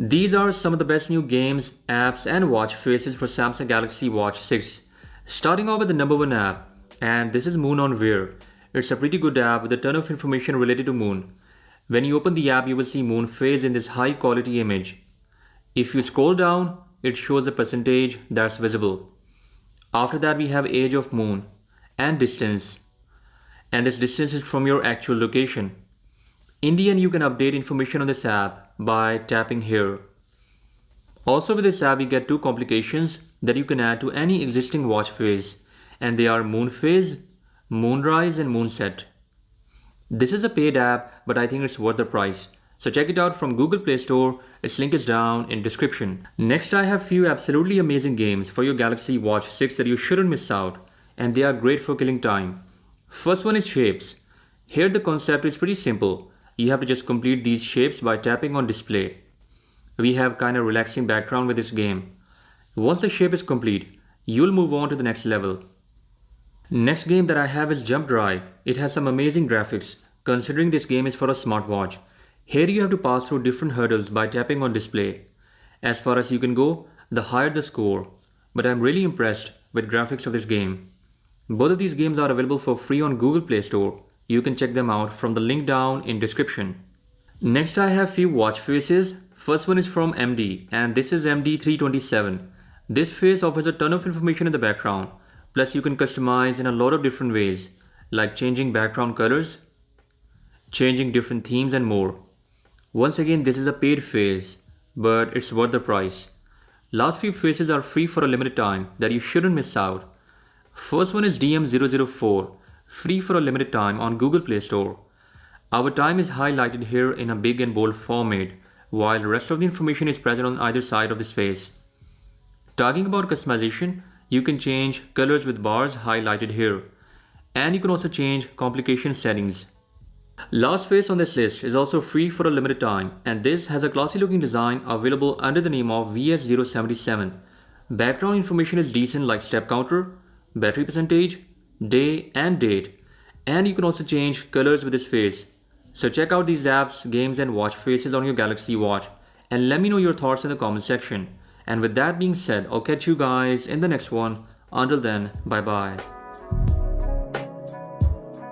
These are some of the best new games, apps and watch faces for Samsung Galaxy Watch 6. Starting off with the number one app, and this is Moon on Wear. It's a pretty good app with a ton of information related to Moon. When you open the app, you will see Moon phase in this high quality image. If you scroll down, it shows the percentage that's visible. After that, we have age of Moon and distance. And this distance is from your actual location. In the end, you can update information on this app by tapping here. Also with this app, you get two complications that you can add to any existing watch phase, and they are moon phase, moonrise and moonset. This is a paid app, but I think it's worth the price. So check it out from Google Play Store. Its link is down in description. Next, I have few absolutely amazing games for your Galaxy Watch 6 that you shouldn't miss out, and they are great for killing time. First one is shapes. Here the concept is pretty simple. You have to just complete these shapes by tapping on display. We have kind of relaxing background with this game. Once the shape is complete, you'll move on to the next level. Next game that I have is Jump Drive. It has some amazing graphics considering this game is for a smartwatch. Here you have to pass through different hurdles by tapping on display. As far as you can go, the higher the score. But I'm really impressed with graphics of this game. Both of these games are available for free on Google Play Store. You can check them out from the link down in description. Next, I have few watch faces. First one is from MD, and this is MD327. This face offers a ton of information in the background. Plus you can customize in a lot of different ways, like changing background colors, changing different themes and more. Once again, this is a paid phase, but it's worth the price. Last few phases are free for a limited time that you shouldn't miss out. First one is DM004. Free for a limited time on Google Play Store. Our time is highlighted here in a big and bold format, while the rest of the information is present on either side of the space. Talking about customization, you can change colors with bars highlighted here, and you can also change complication settings. Last face on this list is also free for a limited time, and this has a classy looking design available under the name of VS077. Background information is decent like step counter, battery percentage, day and date, and you can also change colors with this face. So check out these apps, games and watch faces on your Galaxy Watch and let me know your thoughts in the comment section. And with that being said, I'll catch you guys in the next one. Until then, bye bye.